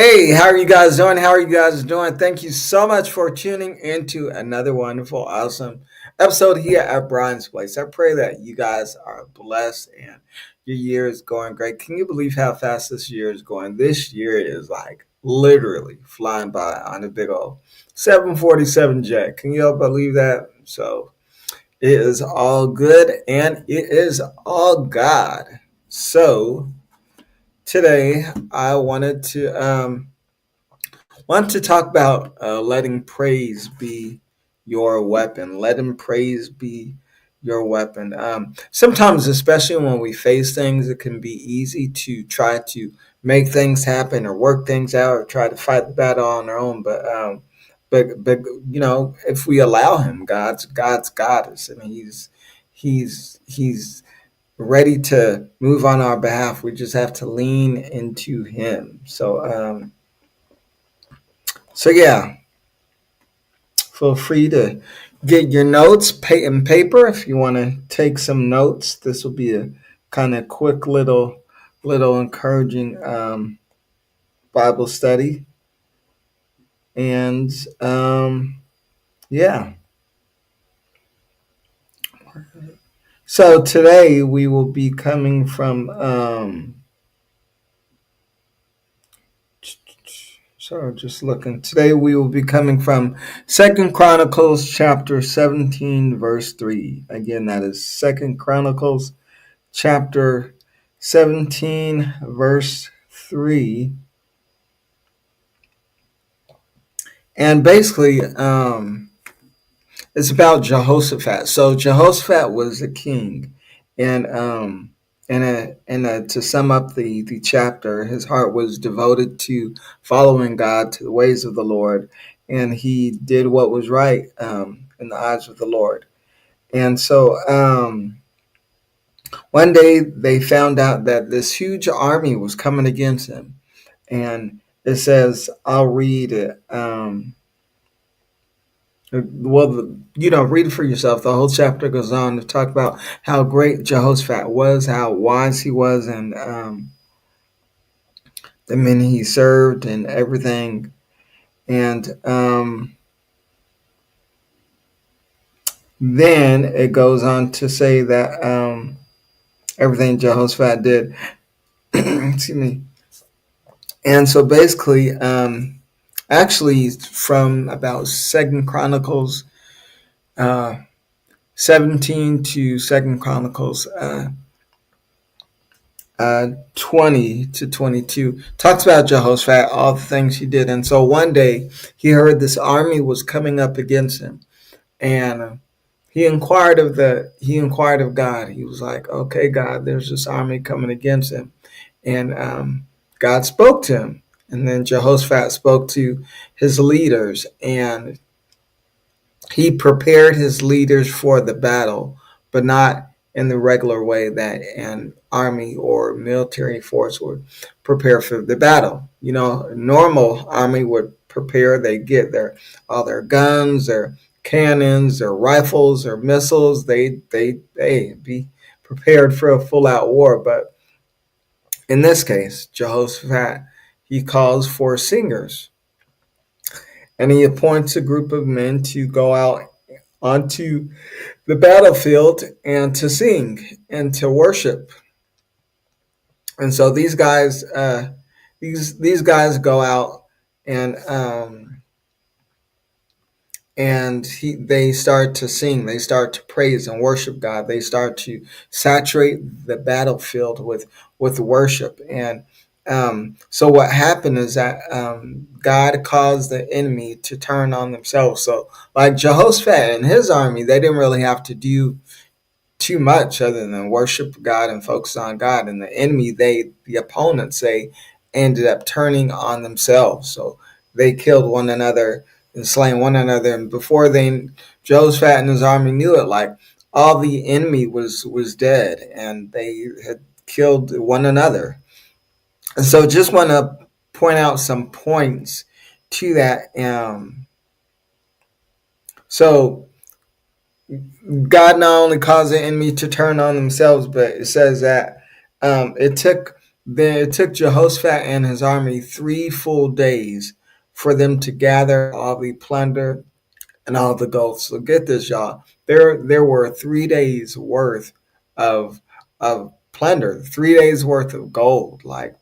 Hey, how are you guys doing? How are you guys doing? Thank you so much for tuning into another wonderful, awesome episode here at Brian's Place. I pray that you guys are blessed and your year is going great. Can you believe how fast this year is going? This year is like literally flying by on a big old 747 jet. Can you all believe that? So it is all good and it is all God. So today I want to talk about letting praise be your weapon. Letting praise be your weapon. Sometimes, especially when we face things, it can be easy to try to make things happen or work things out or try to fight the battle on our own. But if we allow Him, God's got us, and He's ready to move on our behalf. We just have to lean into Him. So yeah, feel free to get your notes, pen and paper if you want to take some notes. This will be a kind of quick little encouraging Bible study. And yeah. So today we will be coming from so just looking. Today we will be coming from Second Chronicles chapter 17 verse 3. Again, that is Second Chronicles chapter 17 verse 3. And basically it's about Jehoshaphat. So Jehoshaphat was a king, and to sum up the chapter, his heart was devoted to following God, to the ways of the Lord, and he did what was right in the eyes of the Lord. And so one day they found out that this huge army was coming against him, and it says, I'll read it. Read it for yourself. The whole chapter goes on to talk about how great Jehoshaphat was, how wise he was, and the men he served, and everything. And then it goes on to say that everything Jehoshaphat did. Excuse me. And so basically, actually, from about Second Chronicles 17 to Second Chronicles 20 to 22 talks about Jehoshaphat, all the things he did. And so one day he heard this army was coming up against him, and he inquired of God. He was like, okay, God, there's this army coming against him. And God spoke to him. And then Jehoshaphat spoke to his leaders, and he prepared his leaders for the battle, but not in the regular way that an army or military force would prepare for the battle. A normal army would prepare. They get all their guns, their cannons, their rifles, their missiles. They be prepared for a full out war. But in this case, Jehoshaphat, he calls for singers, and he appoints a group of men to go out onto the battlefield and to sing and to worship. And so these guys go out, and they start to sing, they start to praise and worship God, they start to saturate the battlefield with worship. And so what happened is that God caused the enemy to turn on themselves. So like Jehoshaphat and his army, they didn't really have to do too much other than worship God and focus on God. And the enemy, the opponents, they ended up turning on themselves. So they killed one another and slain one another. And before Jehoshaphat and his army knew it, like all the enemy was dead, and they had killed one another. And so just want to point out some points to that. So God not only caused the enemy to turn on themselves, but it says that it took Then it took Jehoshaphat and his army 3 full days for them to gather all the plunder and all the gold. So get this, y'all. There were 3 days worth of plunder, 3 days worth of gold. Like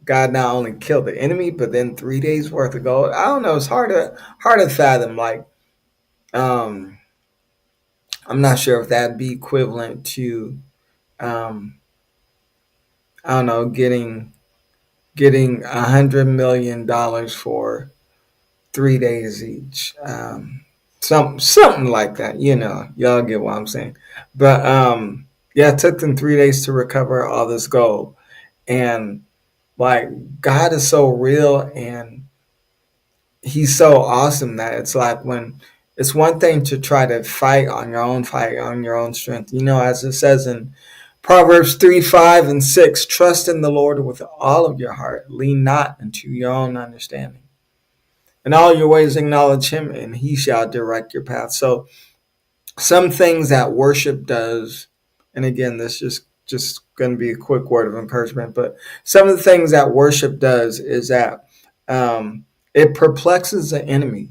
God not only killed the enemy, but then 3 days worth of gold. I don't know. It's hard to fathom. Um, I'm not sure if that'd be equivalent to um, I don't know, getting $100 million for 3 days each. Something like that. Y'all get what I'm saying. But yeah, it took them 3 days to recover all this gold. And like God is so real, and he's so awesome that it's like when it's one thing to try to fight on your own strength. As it says in Proverbs 3, 5, and 6, trust in the Lord with all of your heart. Lean not into your own understanding. In all your ways acknowledge him, and he shall direct your path. So some things that worship does, and again, this is just going to be a quick word of encouragement, but some of the things that worship does is that it perplexes the enemy.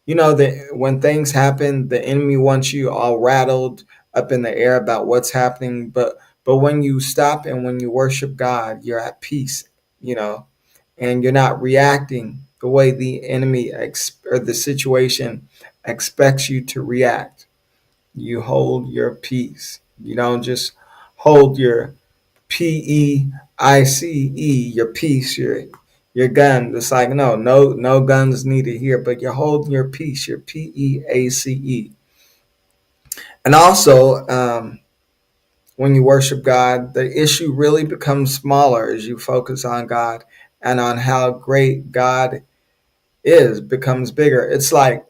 That when things happen, the enemy wants you all rattled up in the air about what's happening. But when you stop and when you worship God, you're at peace. And you're not reacting the way the enemy or the situation expects you to react. You hold your peace. You don't just hold your PEICE, your peace, your gun. It's like no guns needed here, but you're holding your peace, your PEACE. And also, when you worship God, the issue really becomes smaller as you focus on God, and on how great God is becomes bigger. It's like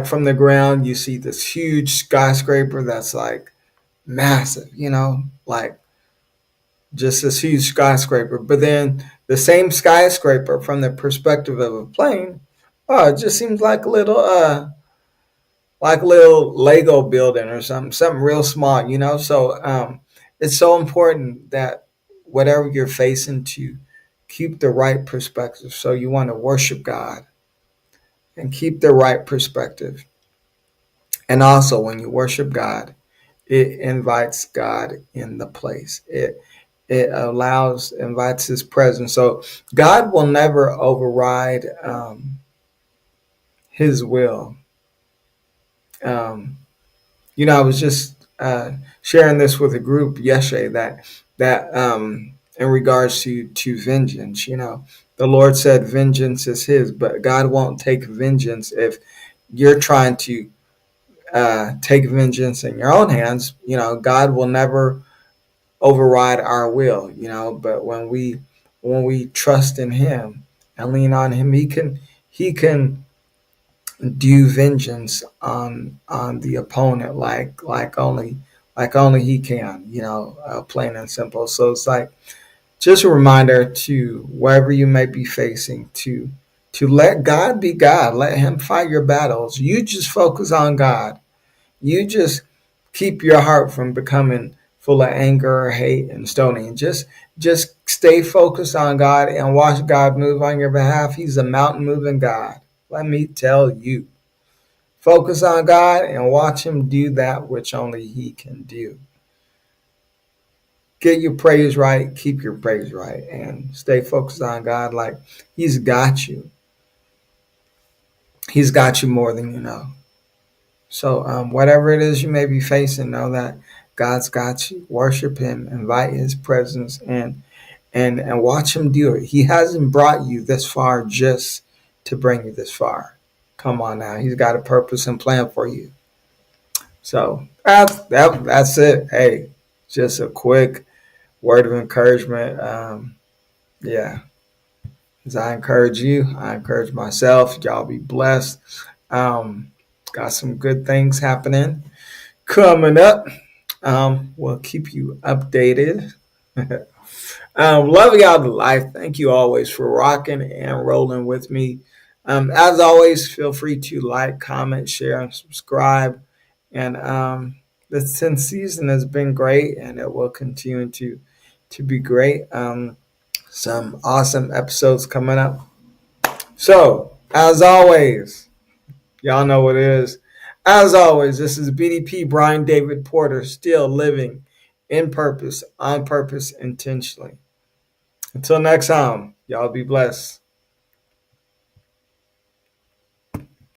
from the ground you see this huge skyscraper that's like massive, like just this huge skyscraper. But then the same skyscraper from the perspective of a plane, oh, it just seems like a little Lego building or something real small, So it's so important that whatever you're facing, to keep the right perspective. So you want to worship God and keep the right perspective. And also, when you worship God, it invites God in the place. It invites His presence. So God will never override His will. Um, I was just sharing this with a group yesterday that in regards to vengeance. The Lord said vengeance is His, but God won't take vengeance if you're trying to take vengeance in your own hands. God will never override our will. But when we trust in Him and lean on Him, He can do vengeance on the opponent like only He can. Plain and simple. So it's like just a reminder to wherever you may be facing to let God be God. Let Him fight your battles. You just focus on God. You just keep your heart from becoming full of anger, hate, and stoning. Just stay focused on God and watch God move on your behalf. He's a mountain moving God. Let me tell you. Focus on God and watch Him do that which only He can do. Get your praise right, keep your praise right, and stay focused on God like He's got you. He's got you more than you know. So, whatever it is you may be facing, know that God's got you. Worship Him, invite His presence, and watch Him do it. He hasn't brought you this far just to bring you this far. Come on now, He's got a purpose and plan for you. So that's it. Hey, just a quick word of encouragement. Yeah, as I encourage you, I encourage myself. Y'all be blessed. Um, got some good things happening coming up. We'll keep you updated. Love y'all to life. Thank you always for rocking and rolling with me. As always, feel free to like, comment, share, and subscribe. And this 10th season has been great, and it will continue to be great. Some awesome episodes coming up. So, as always, y'all know what it is. As always, this is BDP Brian David Porter, still living in purpose, on purpose, intentionally. Until next time, y'all be blessed.